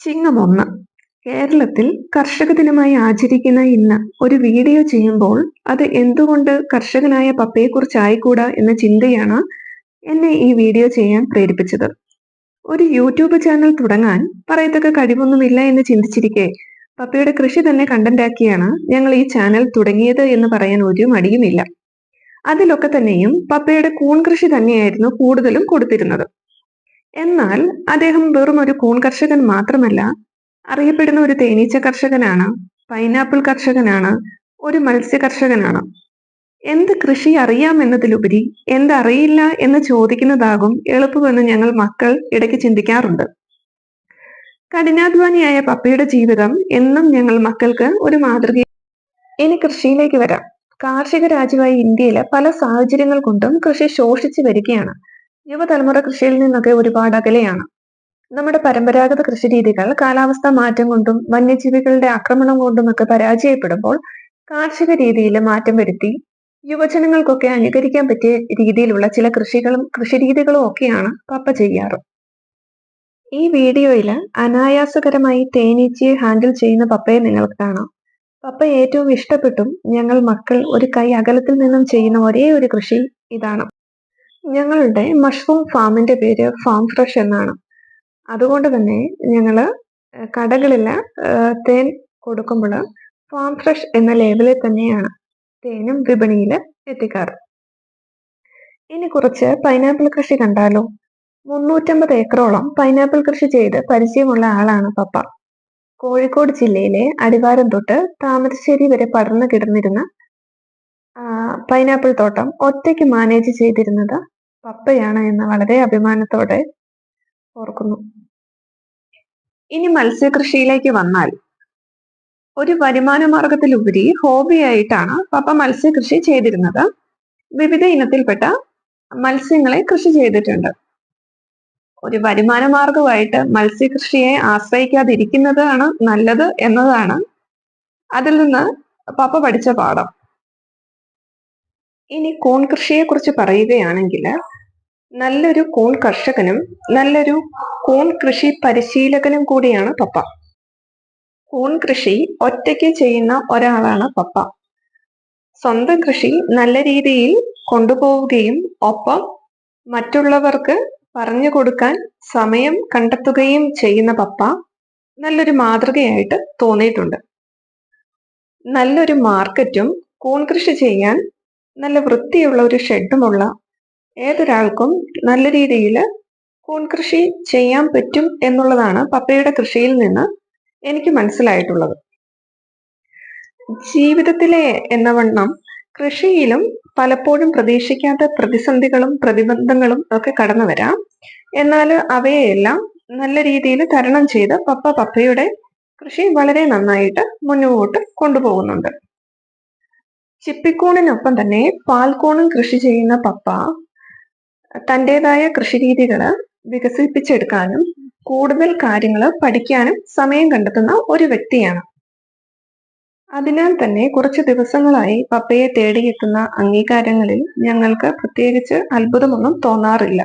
ചിങ്ങം 1 കേരളത്തിൽ കർഷക ദിനമായി ആചരിക്കുന്ന ഇന്ന് ഒരു വീഡിയോ ചെയ്യുമ്പോൾ അത് എന്തുകൊണ്ട് കർഷകനായ പപ്പയെക്കുറിച്ചായിക്കൂടാ എന്ന ചിന്തയാണ് എന്നെ ഈ വീഡിയോ ചെയ്യാൻ പ്രേരിപ്പിച്ചത്. ഒരു യൂട്യൂബ് ചാനൽ തുടങ്ങാൻ പറയത്തക്ക കഴിവൊന്നുമില്ല എന്ന് ചിന്തിച്ചിരിക്കെ പപ്പയുടെ കൃഷി തന്നെ കണ്ടന്റാക്കിയാണ് ഞങ്ങൾ ഈ ചാനൽ തുടങ്ങിയത് എന്ന് പറയാൻ ഒരു മടിയുമില്ല. അതിലൊക്കെ തന്നെയും പപ്പയുടെ കൂൺ കൃഷി തന്നെയായിരുന്നു കൂടുതലും കൊടുത്തിരുന്നത്. എന്നാൽ അദ്ദേഹം വെറും ഒരു കൂൺ കർഷകൻ മാത്രമല്ല, അറിയപ്പെടുന്ന ഒരു തേനീച്ച കർഷകനാണ്, പൈനാപ്പിൾ കർഷകനാണ്, ഒരു മത്സ്യ കർഷകനാണ്. എന്ത് കൃഷി അറിയാം എന്നതിലുപരി എന്തറിയില്ല എന്ന് ചോദിക്കുന്നതാകും എളുപ്പമെന്ന് ഞങ്ങൾ മക്കൾ ഇടയ്ക്ക് ചിന്തിക്കാറുണ്ട്. കഠിനാധ്വാനിയായ പപ്പയുടെ ജീവിതം എന്നും ഞങ്ങൾ മക്കൾക്ക് ഒരു മാതൃക. ഇനി കൃഷിയിലേക്ക് വരാം. കാർഷിക രാജ്യമായ ഇന്ത്യയിലെ പല സാഹചര്യങ്ങൾ കൊണ്ടും കൃഷി ശോഷിച്ചു വരികയാണ്. യുവതലമുറ കൃഷിയിൽ നിന്നൊക്കെ ഒരുപാട് അകലെയാണ്. നമ്മുടെ പരമ്പരാഗത കൃഷിരീതികൾ കാലാവസ്ഥാ മാറ്റം കൊണ്ടും വന്യജീവികളുടെ ആക്രമണം കൊണ്ടുമൊക്കെ പരാജയപ്പെടുമ്പോൾ കാർഷിക രീതിയിൽ മാറ്റം വരുത്തി യുവജനങ്ങൾക്കൊക്കെ അനുകരിക്കാൻ പറ്റിയ രീതിയിലുള്ള ചില കൃഷിരീതികളും ഒക്കെയാണ് പപ്പ ചെയ്യാറ്. ഈ വീഡിയോയിൽ അനായാസകരമായി തേനീച്ചയെ ഹാൻഡിൽ ചെയ്യുന്ന പപ്പയെ നിങ്ങൾക്ക് കാണാം. പപ്പ ഏറ്റവും ഇഷ്ടപ്പെട്ടും ഞങ്ങൾ മക്കൾ ഒരു കൈ അകലത്തിൽ നിന്നും ചെയ്യുന്ന ഒരേ ഒരു കൃഷി ഇതാണ്. ഞങ്ങളുടെ മഷ്റൂം ഫാമിന്റെ പേര് ഫാം ഫ്രഷ് എന്നാണ്. അതുകൊണ്ട് തന്നെ ഞങ്ങള് കടകളില് തേൻ കൊടുക്കുമ്പോൾ ഫാം ഫ്രഷ് എന്ന ലേബലിൽ തന്നെയാണ് തേനും വിപണിയിൽ എത്തിക്കാറ്. ഇനി കുറച്ച് പൈനാപ്പിൾ കൃഷി കണ്ടാലോ. 350 ഏക്കറോളം പൈനാപ്പിൾ കൃഷി ചെയ്ത് പരിചയമുള്ള ആളാണ് പപ്പ. കോഴിക്കോട് ജില്ലയിലെ അടിവാരം തൊട്ട് താമരശ്ശേരി വരെ പടർന്നു കിടന്നിരുന്ന പൈനാപ്പിൾ തോട്ടം ഒറ്റയ്ക്ക് മാനേജ് ചെയ്തിരുന്നത് പപ്പയാണ് എന്ന് വളരെ അഭിമാനത്തോടെ ഓർക്കുന്നു. ഇനി മത്സ്യകൃഷിയിലേക്ക് വന്നാൽ, ഒരു വരുമാന മാർഗത്തിലുപരി ഹോബിയായിട്ടാണ് പപ്പ മത്സ്യകൃഷി ചെയ്തിരുന്നത്. വിവിധ ഇനത്തിൽപ്പെട്ട മത്സ്യങ്ങളെ കൃഷി ചെയ്തിട്ടുണ്ട്. ഒരു വരുമാന മാർഗമായിട്ട് മത്സ്യകൃഷിയെ ആശ്രയിക്കാതിരിക്കുന്നതാണ് നല്ലത് എന്നതാണ് അതിൽ നിന്ന് പപ്പ പഠിച്ച പാഠം. ഇനി കൂൺ കൃഷിയെ കുറിച്ച് പറയുകയാണെങ്കിൽ, നല്ലൊരു കൂൺ കർഷകനും നല്ലൊരു കൂൺ കൃഷി പരിശീലകനും കൂടിയാണ് പപ്പ. കൂൺ കൃഷി ഒറ്റയ്ക്ക് ചെയ്യുന്ന ഒരാളാണ് പപ്പ. സ്വന്തം കൃഷി നല്ല രീതിയിൽ കൊണ്ടുപോവുകയും ഒപ്പം മറ്റുള്ളവർക്ക് പറഞ്ഞു കൊടുക്കാൻ സമയം കണ്ടെത്തുകയും ചെയ്യുന്ന പപ്പ നല്ലൊരു മാതൃകയായിട്ട് തോന്നിയിട്ടുണ്ട്. നല്ലൊരു മാർക്കറ്റും കൂൺ കൃഷി ചെയ്യാൻ നല്ല വൃത്തിയുള്ള ഒരു ഷെഡുമുള്ള ഏതൊരാൾക്കും നല്ല രീതിയിൽ കൂൺ കൃഷി ചെയ്യാൻ പറ്റും എന്നുള്ളതാണ് പപ്പയുടെ കൃഷിയിൽ നിന്ന് എനിക്ക് മനസ്സിലായിട്ടുള്ളത്. ജീവിതത്തിലെ എന്നവണ്ണം കൃഷിയിലും പലപ്പോഴും പ്രതീക്ഷിക്കാത്ത പ്രതിസന്ധികളും പ്രതിബന്ധങ്ങളും ഒക്കെ കടന്നു വരാം. എന്നാൽ അവയെല്ലാം നല്ല രീതിയിൽ തരണം ചെയ്ത് പപ്പയുടെ കൃഷി വളരെ നന്നായിട്ട് മുന്നോട്ട് കൊണ്ടുപോകുന്നുണ്ട്. ചിപ്പിക്കൂണിനൊപ്പം തന്നെ പാൽക്കൂണും കൃഷി ചെയ്യുന്ന പപ്പ തൻ്റെതായ കൃഷിരീതികൾ വികസിപ്പിച്ചെടുക്കാനും കൂടുതൽ കാര്യങ്ങൾ പഠിക്കാനും സമയം കണ്ടെത്തുന്ന ഒരു വ്യക്തിയാണ്. അതിനാൽ തന്നെ കുറച്ച് ദിവസങ്ങളായി പപ്പയെ തേടിയെത്തുന്ന അംഗീകാരങ്ങളിൽ ഞങ്ങൾക്ക് പ്രത്യേകിച്ച് അത്ഭുതമൊന്നും തോന്നാറില്ല.